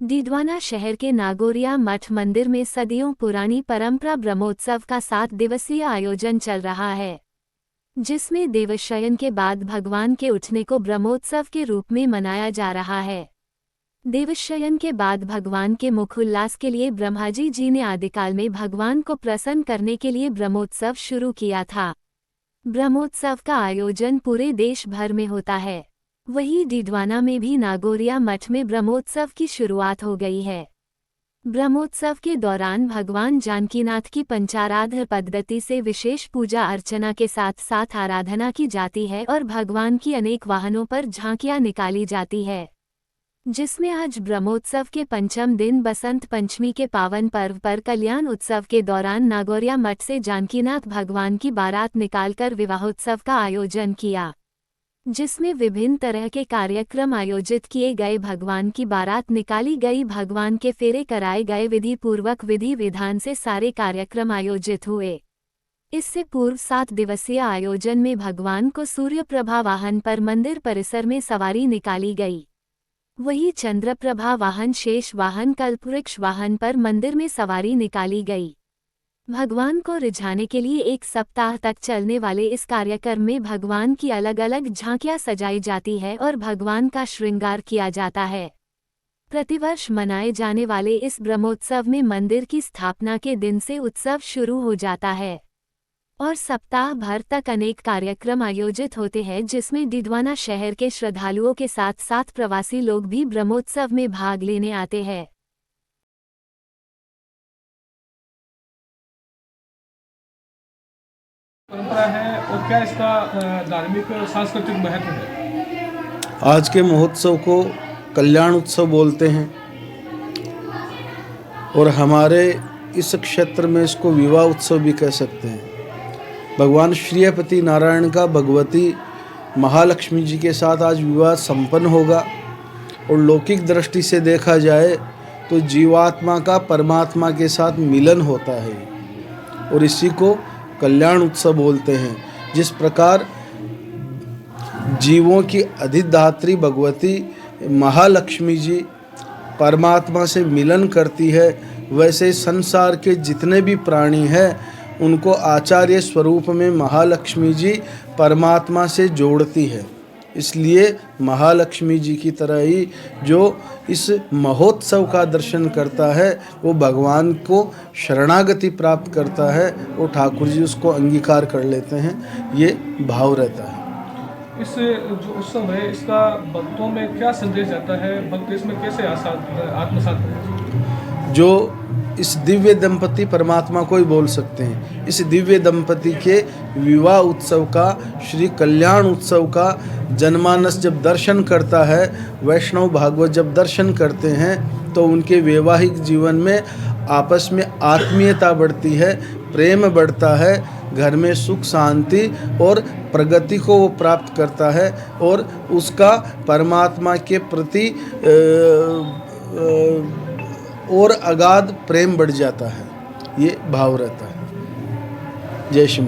डीडवाना शहर के नागोरिया मठ मंदिर में सदियों पुरानी परंपरा ब्रह्मोत्सव का 7 दिवसीय आयोजन चल रहा है, जिसमें देवशयन के बाद भगवान के उठने को ब्रह्मोत्सव के रूप में मनाया जा रहा है। देवशयन के बाद भगवान के मुख उल्लास के लिए ब्रह्माजी जी ने आदिकाल में भगवान को प्रसन्न करने के लिए ब्रह्मोत्सव शुरू किया था। ब्रह्मोत्सव का आयोजन पूरे देश भर में होता है। वहीं डीडवाना में भी नागोरिया मठ में ब्रह्मोत्सव की शुरुआत हो गई है। ब्रह्मोत्सव के दौरान भगवान जानकीनाथ की पंचाराध्य पद्धति से विशेष पूजा अर्चना के साथ साथ आराधना की जाती है और भगवान की अनेक वाहनों पर झांकियां निकाली जाती है, जिसमें आज ब्रह्मोत्सव के पंचम दिन बसंत पंचमी के पावन पर्व पर कल्याण उत्सव के दौरान नागोरिया मठ से जानकीनाथ भगवान की बारात निकालकर विवाहोत्सव का आयोजन किया, जिसमें विभिन्न तरह के कार्यक्रम आयोजित किए गए। भगवान की बारात निकाली गई, भगवान के फेरे कराए गए, विधि पूर्वक विधि विधान से सारे कार्यक्रम आयोजित हुए। इससे पूर्व 7 दिवसीय आयोजन में भगवान को सूर्यप्रभा वाहन पर मंदिर परिसर में सवारी निकाली गई। वहीं चंद्रप्रभा वाहन, शेष वाहन, कल्पवृक्ष वाहन पर मंदिर में सवारी निकाली गई। भगवान को रिझाने के लिए 1 सप्ताह तक चलने वाले इस कार्यक्रम में भगवान की अलग अलग झांकियां सजाई जाती है और भगवान का श्रृंगार किया जाता है। प्रतिवर्ष मनाए जाने वाले इस ब्रह्मोत्सव में मंदिर की स्थापना के दिन से उत्सव शुरू हो जाता है और सप्ताह भर तक अनेक कार्यक्रम आयोजित होते हैं, जिसमें डीडवाना शहर के श्रद्धालुओं के साथ साथ प्रवासी लोग भी ब्रह्मोत्सव में भाग लेने आते हैं। परंपरा है और क्या इसका धार्मिक सांस्कृतिक महत्व है? आज के महोत्सव को कल्याण उत्सव बोलते हैं और हमारे इस क्षेत्र में इसको विवाह उत्सव भी कह सकते हैं। भगवान श्रीपति नारायण का भगवती महालक्ष्मी जी के साथ आज विवाह संपन्न होगा और लौकिक दृष्टि से देखा जाए तो जीवात्मा का परमात्मा के साथ मिलन होता है और इसी को कल्याण उत्सव बोलते हैं। जिस प्रकार जीवों की अधिदात्री भगवती महालक्ष्मी जी परमात्मा से मिलन करती है, वैसे संसार के जितने भी प्राणी हैं उनको आचार्य स्वरूप में महालक्ष्मी जी परमात्मा से जोड़ती है। इसलिए महालक्ष्मी जी की तरह ही जो इस महोत्सव का दर्शन करता है वो भगवान को शरणागति प्राप्त करता है और ठाकुर जी उसको अंगीकार कर लेते हैं, ये भाव रहता है। इस जो उत्सव है इसका भक्तों में क्या संदेश जाता है? भक्त इसमें कैसे आत्मसात करें? जो इस दिव्य दंपति परमात्मा को ही बोल सकते हैं। इस दिव्य दंपति के विवाह उत्सव का, श्री कल्याण उत्सव का जनमानस जब दर्शन करता है, वैष्णव भागवत जब दर्शन करते हैं तो उनके वैवाहिक जीवन में आपस में आत्मीयता बढ़ती है, प्रेम बढ़ता है, घर में सुख शांति और प्रगति को वो प्राप्त करता है और उसका परमात्मा के प्रति और अगाध प्रेम बढ़ जाता है, ये भाव रहता है। जय श्री